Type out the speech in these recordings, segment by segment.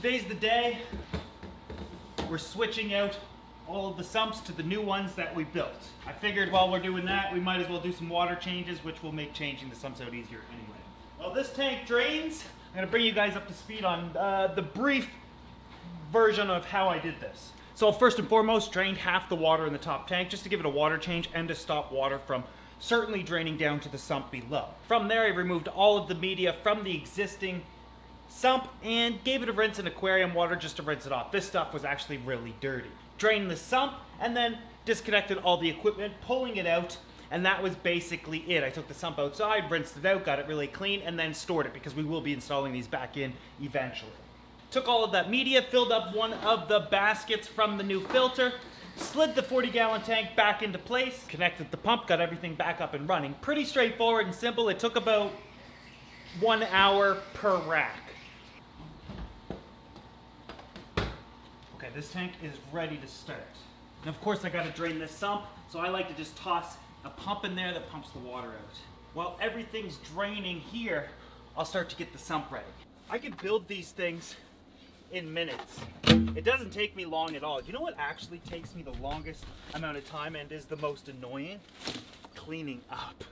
today's the day. We're switching out all of the sumps to the new ones that we built. I figured while we're doing that, we might as well do some water changes, which will make changing the sumps out easier anyway. Well, this tank drains. I'm gonna bring you guys up to speed on the brief version of how I did this. So first and foremost, drained half the water in the top tank just to give it a water change and to stop water from certainly draining down to the sump below. From there, I removed all of the media from the existing sump and gave it a rinse in aquarium water just to rinse it off. This stuff was actually really dirty. Drained the sump and then disconnected all the equipment, pulling it out, and that was basically it. I took the sump outside, rinsed it out, got it really clean, and then stored it because we will be installing these back in eventually. Took all of that media, filled up one of the baskets from the new filter, slid the 40-gallon tank back into place, connected the pump, got everything back up and running. Pretty straightforward and simple. It took about 1 hour per rack. Okay, this tank is ready to start. And of course I gotta drain this sump, so I like to just toss a pump in there that pumps the water out. While everything's draining here, I'll start to get the sump ready. I could build these things in minutes. It doesn't take me long at all. You know what actually takes me the longest amount of time and is the most annoying? Cleaning up.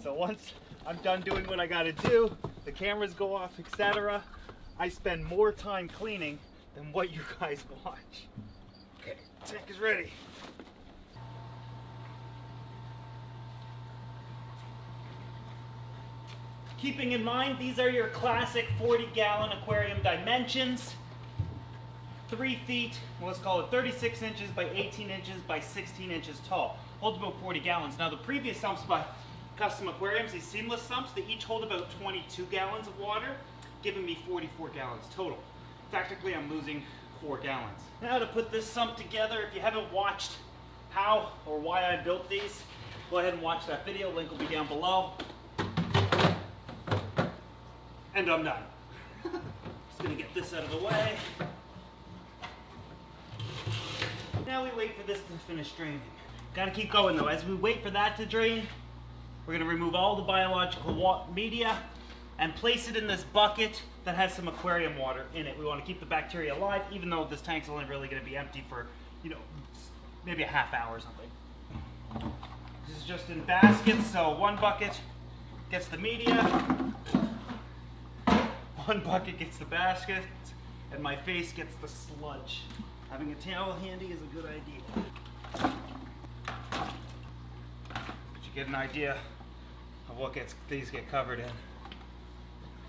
So once I'm done doing what I gotta do, the cameras go off, etc., I spend more time cleaning than what you guys watch. Okay, tank is ready. Keeping in mind, these are your classic 40-gallon aquarium dimensions. 3 feet, let's call it 36 inches by 18 inches by 16 inches tall. Holds about 40 gallons. Now the previous sumps by Custom Aquariums, these seamless sumps, they each hold about 22 gallons of water, giving me 44 gallons total. Technically, I'm losing 4 gallons. Now to put this sump together, if you haven't watched how or why I built these, go ahead and watch that video. Link will be down below. And I'm done. Just gonna get this out of the way. Now we wait for this to finish draining. Gotta keep going though. As we wait for that to drain, we're gonna remove all the biological media and place it in this bucket that has some aquarium water in it. We wanna keep the bacteria alive, even though this tank's only really gonna be empty for, you know, maybe a half hour or something. This is just in baskets, so one bucket gets the media, one bucket gets the basket, and my face gets the sludge. Having a towel handy is a good idea. But you get an idea of what these get covered in.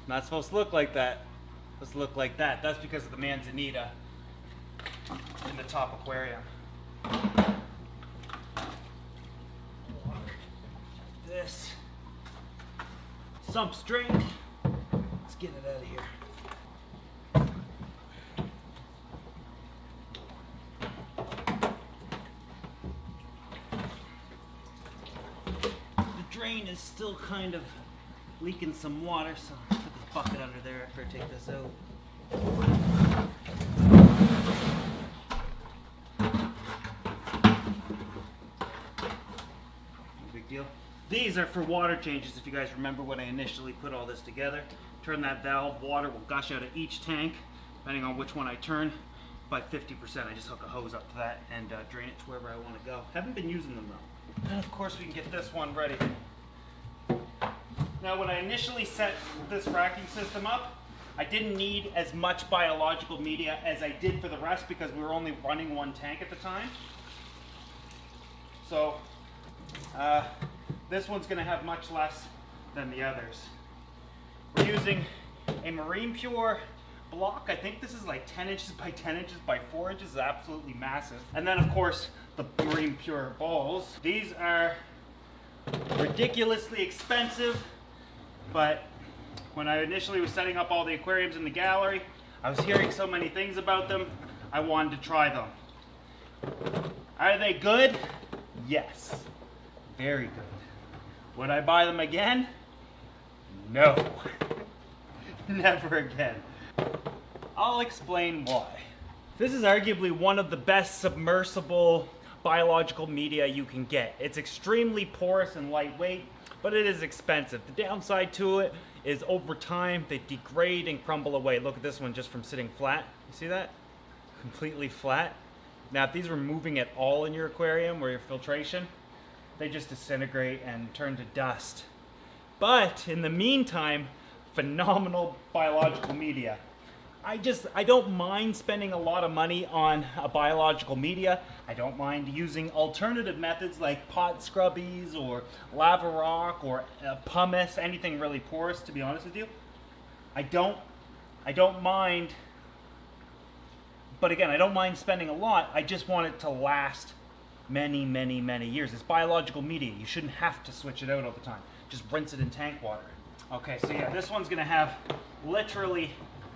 Not supposed to look like that. It's supposed to look like that. That's because of the manzanita in the top aquarium. This sump's drained. Let's get it out of here. The drain is still kind of leaking some water, so I'll put this bucket under there after I take this out. No big deal. These are for water changes, if you guys remember when I initially put all this together. Turn that valve, water will gush out of each tank, depending on which one I turn, by 50%. I just hook a hose up to that and drain it to wherever I want to go. Haven't been using them though. And of course we can get this one ready. Now when I initially set this racking system up, I didn't need as much biological media as I did for the rest because we were only running one tank at the time. So this one's going to have much less than the others. We're using a Marine Pure block. I think this is like 10 inches by 10 inches by 4 inches. It's absolutely massive. And then of course the Marine Pure balls. These are ridiculously expensive, but when I initially was setting up all the aquariums in the gallery, I was hearing so many things about them, I wanted to try them. Are they good? Yes. Very good. Would I buy them again? No. Never again. I'll explain why. This is arguably one of the best submersible biological media you can get. It's extremely porous and lightweight. but it is expensive. The downside to it is over time they degrade and crumble away. Look at this one just from sitting flat. You see that? Completely flat. Now if these were moving at all in your aquarium or your filtration, they just disintegrate and turn to dust. But in the meantime, phenomenal biological media. I don't mind spending a lot of money on a biological media. I don't mind using alternative methods like pot scrubbies or lava rock or pumice, anything really porous, to be honest with you. I don't mind, but again, I don't mind spending a lot. I just want it to last many, many, many years. It's biological media. You shouldn't have to switch it out all the time. Just rinse it in tank water. Okay, so yeah, this one's gonna have literally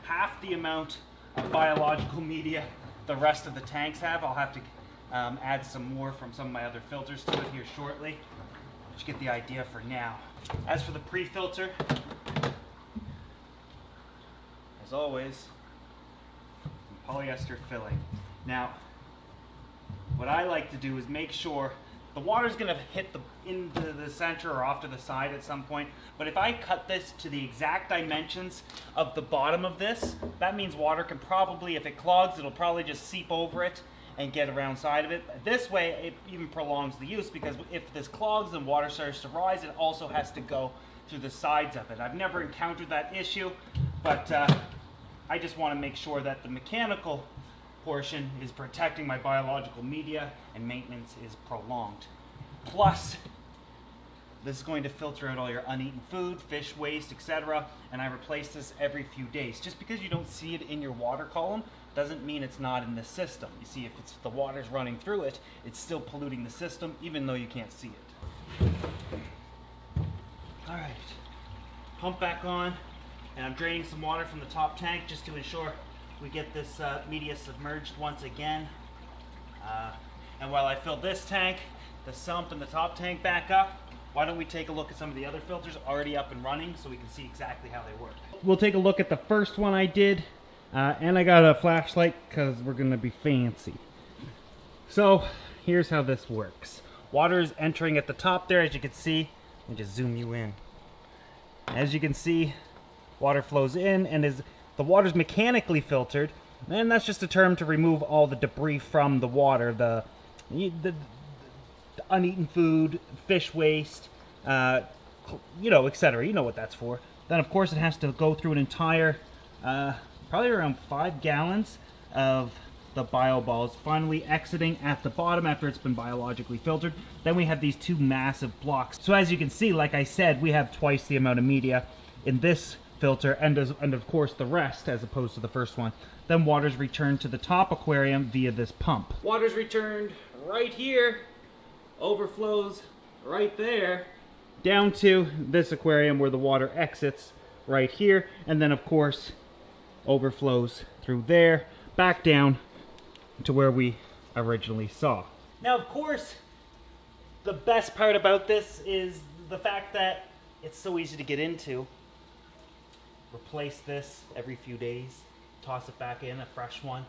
half the amount of biological media the rest of the tanks have. I'll have to add some more from some of my other filters to it here shortly. Just get the idea for now. As for the pre-filter, as always, some polyester filling. Now, what I like to do is make sure the water's gonna hit into the center or off to the side at some point, but if I cut this to the exact dimensions of the bottom of this, that means water can probably, if it clogs, it'll probably just seep over it and get around side of it. This way, it even prolongs the use, because if this clogs and water starts to rise, it also has to go through the sides of it. I've never encountered that issue, but I just wanna make sure that the mechanical portion is protecting my biological media and maintenance is prolonged. Plus, this is going to filter out all your uneaten food, fish waste, etc. And I replace this every few days. Just because you don't see it in your water column doesn't mean it's not in the system. You see, if the water's running through it, it's still polluting the system even though you can't see it. All right, pump back on, and I'm draining some water from the top tank just to ensure we get this media submerged once again. And while I fill this tank, the sump and the top tank back up, why don't we take a look at some of the other filters already up and running so we can see exactly how they work. We'll take a look at the first one I did, and I got a flashlight because we're gonna be fancy. So here's how this works. Water is entering at the top there, as you can see. Let me just zoom you in. As you can see, water flows in, and as the water's mechanically filtered, and that's just a term to remove all the debris from the water, the uneaten food, fish waste, you know, etc. You know what that's for. Then, of course, it has to go through an entire, probably around 5 gallons of the bio balls, finally exiting at the bottom after it's been biologically filtered. Then we have these 2 massive blocks. So as you can see, like I said, we have twice the amount of media in this filter, and of course the rest as opposed to the first one. Then water's returned to the top aquarium via this pump. Water's returned right here, overflows right there, down to this aquarium where the water exits right here, and then of course overflows through there, back down to where we originally saw. Now of course, the best part about this is the fact that it's so easy to get into. Replace this every few days, toss it back in, a fresh one,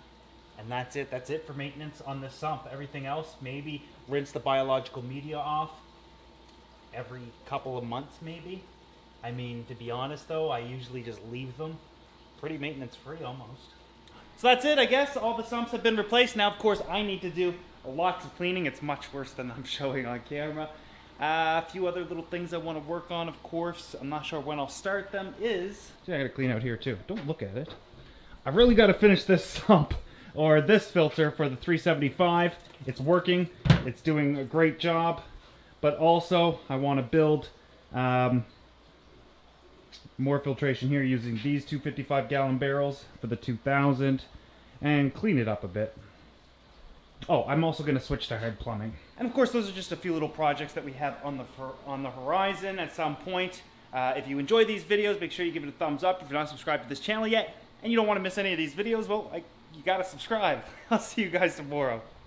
and that's it. That's it for maintenance on this sump. Everything else, maybe rinse the biological media off every couple of months maybe. I mean, to be honest though, I usually just leave them pretty maintenance free almost. So that's it, I guess. All the sumps have been replaced. Now of course I need to do lots of cleaning. It's much worse than I'm showing on camera. A few other little things I want to work on, of course. I'm not sure when I'll start them is... I gotta clean out here too. Don't look at it. I really got to finish this sump, or this filter for the 375. It's working. It's doing a great job. But also, I want to build more filtration here using these 255-gallon barrels for the 2000 and clean it up a bit. Oh, I'm also going to switch to hard plumbing. And of course, those are just a few little projects that we have on the horizon at some point. If you enjoy these videos, make sure you give it a thumbs up. If you're not subscribed to this channel yet, and you don't want to miss any of these videos, well, you got to subscribe. I'll see you guys tomorrow.